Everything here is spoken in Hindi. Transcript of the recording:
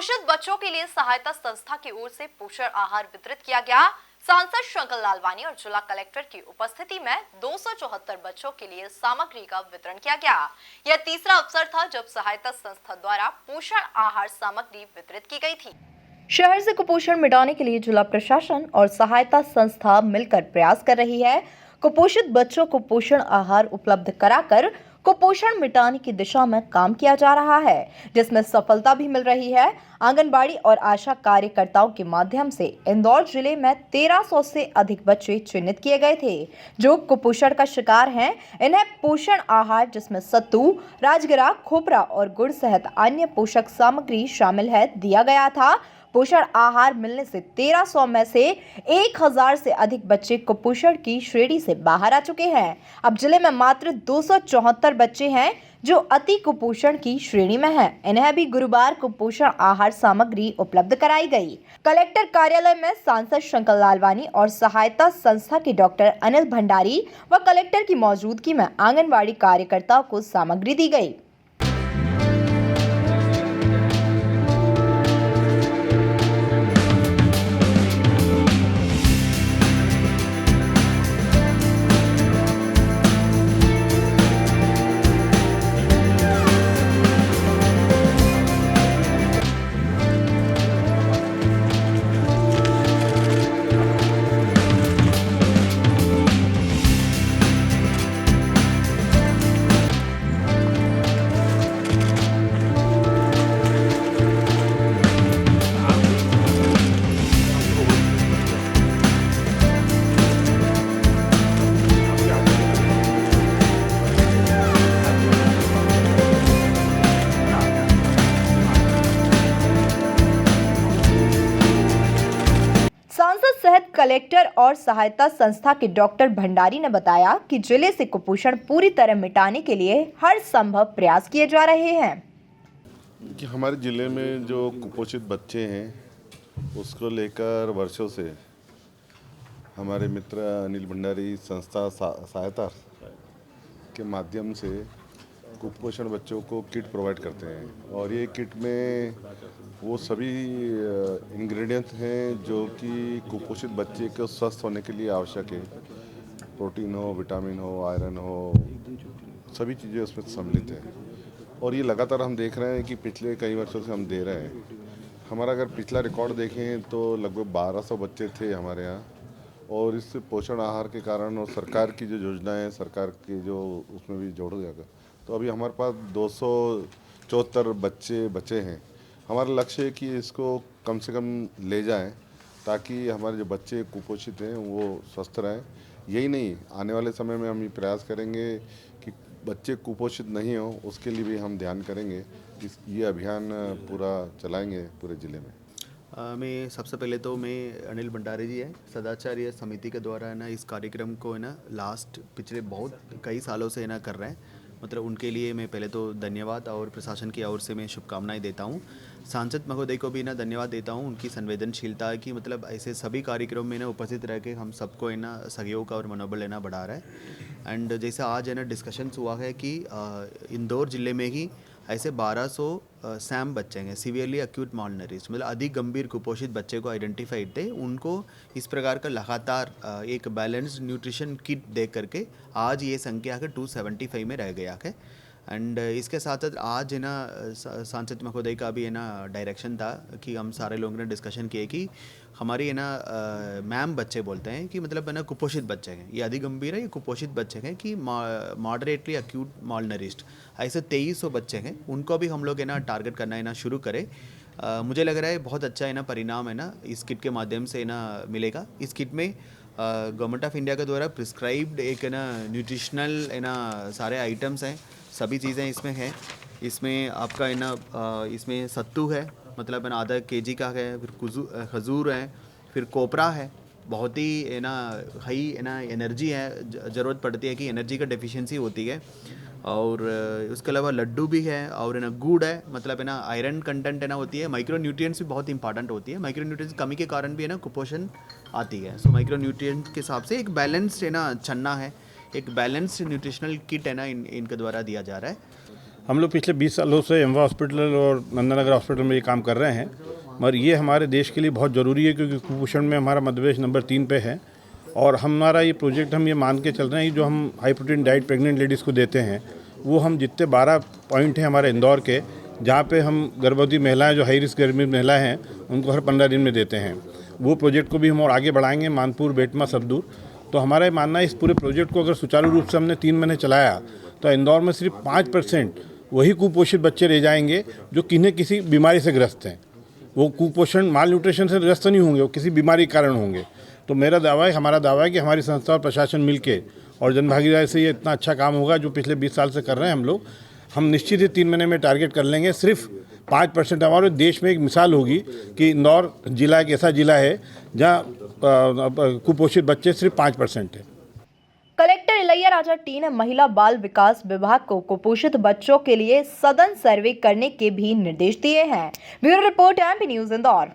कुपोषित बच्चों के लिए सहायता संस्था की ओर से पोषण आहार वितरित किया गया। सांसद शंकर लालवानी और जिला कलेक्टर की उपस्थिति में 274 बच्चों के लिए सामग्री का वितरण किया गया। यह तीसरा अवसर था जब सहायता संस्था द्वारा पोषण आहार सामग्री वितरित की गई थी। शहर से कुपोषण मिटाने के लिए जिला प्रशासन और सहायता संस्था मिलकर प्रयास कर रही है। कुपोषित बच्चों को पोषण आहार उपलब्ध कराकर कुपोषण मिटाने की दिशा में काम किया जा रहा है, जिसमें सफलता भी मिल रही है। आंगनबाड़ी और आशा कार्यकर्ताओं के माध्यम से इंदौर जिले में 1300 से अधिक बच्चे चिन्हित किए गए थे जो कुपोषण का शिकार हैं। इन्हें पोषण आहार जिसमें सत्तू, राजगिरा, खोपरा और गुड़ सहित अन्य पोषक सामग्री शामिल है दिया गया था। पोषण आहार मिलने से 1300 में से 1000 से अधिक बच्चे कुपोषण की श्रेणी से बाहर आ चुके हैं। अब जिले में मात्र 274 बच्चे हैं जो अति कुपोषण की श्रेणी में हैं। इन्हें भी गुरुवार को पोषण आहार सामग्री उपलब्ध कराई गई। कलेक्टर कार्यालय में सांसद शंकर लालवानी और सहायता संस्था के डॉक्टर अनिल भंडारी व कलेक्टर की मौजूदगी में आंगनबाड़ी कार्यकर्ताओं को सामग्री दी गई। सांसद सहित कलेक्टर और सहायता संस्था के डॉक्टर भंडारी ने बताया कि जिले से कुपोषण पूरी तरह मिटाने के लिए हर संभव प्रयास किए जा रहे हैं। कि हमारे ज़िले में जो कुपोषित बच्चे हैं उसको लेकर वर्षों से हमारे मित्र अनिल भंडारी संस्था सहायता के माध्यम से कुपोषण बच्चों को किट प्रोवाइड करते हैं और ये किट में वो सभी इंग्रेडिएंट हैं जो कि कुपोषित बच्चे को स्वस्थ होने के लिए आवश्यक है। प्रोटीन हो, विटामिन हो, आयरन हो, सभी चीज़ें उसमें सम्मिलित हैं और ये लगातार हम देख रहे हैं कि पिछले कई वर्षों से हम दे रहे हैं। हमारा अगर पिछला रिकॉर्ड देखें तो लगभग 1200 बच्चे थे हमारे यहाँ और इस पोषण आहार के कारण और सरकार की जो योजनाएं हैं, सरकार की जो उसमें भी जोड़ दिया गया, तो अभी हमारे पास 274 बच्चे बचे हैं। हमारा लक्ष्य है कि इसको कम से कम ले जाएं ताकि हमारे जो बच्चे कुपोषित हैं वो स्वस्थ रहें। यही नहीं, आने वाले समय में हम ये प्रयास करेंगे कि बच्चे कुपोषित नहीं हो, उसके लिए भी हम ध्यान करेंगे। ये अभियान पूरा चलाएंगे पूरे ज़िले में। मैं सबसे पहले तो मैं अनिल भंडारी जी है सदाचार्य समिति के द्वारा है ना इस कार्यक्रम को है ना पिछले बहुत कई सालों से है ना कर रहे हैं। मतलब उनके लिए मैं पहले तो धन्यवाद और प्रशासन की ओर से मैं शुभकामनाएं देता हूं। सांसद महोदय को भी ना धन्यवाद देता हूं, उनकी संवेदनशीलता की मतलब ऐसे सभी कार्यक्रम में ना उपस्थित रह के हम सबको है ना सहयोग और मनोबल लेना बढ़ा रहा है। एंड जैसे आज है ना डिस्कशंस हुआ है कि इंदौर ज़िले में ही ऐसे 1200 सैम बच्चे हैं सीवियरली एक्यूट मालनरिश्ड मतलब अधिक गंभीर कुपोषित बच्चे को आइडेंटिफाइड थे। उनको इस प्रकार का लगातार एक बैलेंस्ड न्यूट्रिशन किट दे करके आज ये संख्या के 275 में रह गया है। एंड इसके साथ साथ आज है ना सांसद महोदय का भी है ना डायरेक्शन था कि हम सारे लोगों ने डिस्कशन किए कि हमारी है ना मैम बच्चे बोलते हैं कि मतलब है ना कुपोषित बच्चे हैं, ये अधिक गंभीर है, ये कुपोषित बच्चे हैं कि मॉडरेटली एक्यूट मालनरिश्ड ऐसे 2300 बच्चे हैं, उनको भी हम लोग है ना टारगेट करना है ना शुरू करें। मुझे लग रहा है बहुत अच्छा है ना परिणाम है ना इस किट के माध्यम से ना मिलेगा। इस किट में गवर्नमेंट ऑफ इंडिया के द्वारा प्रिस्क्राइब्ड एक है ना न्यूट्रिशनल है ना सारे आइटम्स हैं, सभी चीज़ें इसमें हैं। इसमें आपका है ना इसमें सत्तू है मतलब है ना आधा केजी का है, फिर खजूर है, फिर कोपरा है, बहुत ही है ना हाई है ना एनर्जी है, ज़रूरत पड़ती है कि एनर्जी का डेफिशिएंसी होती है। और उसके अलावा लड्डू भी है और है ना गुड़ है मतलब है ना आयरन कंटेंट है ना होती है। माइक्रो न्यूट्रिएंट्स भी बहुत इंपॉर्टेंट होती है, माइक्रो न्यूट्रिएंट्स कमी के कारण भी है ना कुपोषण आती है। सो माइक्रो न्यूट्रिएंट्स के हिसाब से एक बैलेंस्ड है ना चन्ना है, एक बैलेंस्ड न्यूट्रिशनल किट है ना इनके द्वारा दिया जा रहा है। हम लोग पिछले 20 सालों से एम्वा हॉस्पिटल और नंदनगर हॉस्पिटल में ये काम कर रहे हैं, मगर ये हमारे देश के लिए बहुत ज़रूरी है क्योंकि कुपोषण में हमारा मध्य प्रदेश नंबर 3 पे है। और हमारा ये प्रोजेक्ट हम ये मान के चल रहे हैं जो हम high protein diet pregnant ladies को देते हैं, वो हम जितने 12 पॉइंट हैं हमारे इंदौर के, जहाँ पे हम गर्भवती महिलाएं जो हाई रिस्क गर्भवती महिलाएं हैं उनको हर 15 दिन में देते हैं। वो प्रोजेक्ट को भी हम और आगे बढ़ाएंगे, मानपुर, बेटमा, सबदूर। तो हमारा ये मानना है इस पूरे प्रोजेक्ट को अगर सुचारू रूप से हमने 3 महीने चलाया तो इंदौर में सिर्फ 5% वही कुपोषित बच्चे रह जाएंगे जो किन्हीं किसी बीमारी से ग्रस्त हैं। वो कुपोषण माल न्यूट्रिशन से ग्रस्त नहीं होंगे, वो किसी बीमारी के कारण होंगे। तो मेरा दावा है, हमारा दावा है कि हमारी संस्था और प्रशासन मिलके और जनभागीदारी से ये इतना अच्छा काम होगा जो पिछले 20 साल से कर रहे हैं हम लोग। हम निश्चित ही 3 महीने में टारगेट कर लेंगे। सिर्फ 5% हमारे देश में एक मिसाल होगी कि इंदौर जिला एक ऐसा जिला है जहाँ कुपोषित बच्चे सिर्फ 5% है। कलेक्टर इलैया राजा टी ने महिला बाल विकास विभाग को कुपोषित बच्चों के लिए सघन सर्वे करने के भी निर्देश दिए हैं। Bureau report MP news Indore.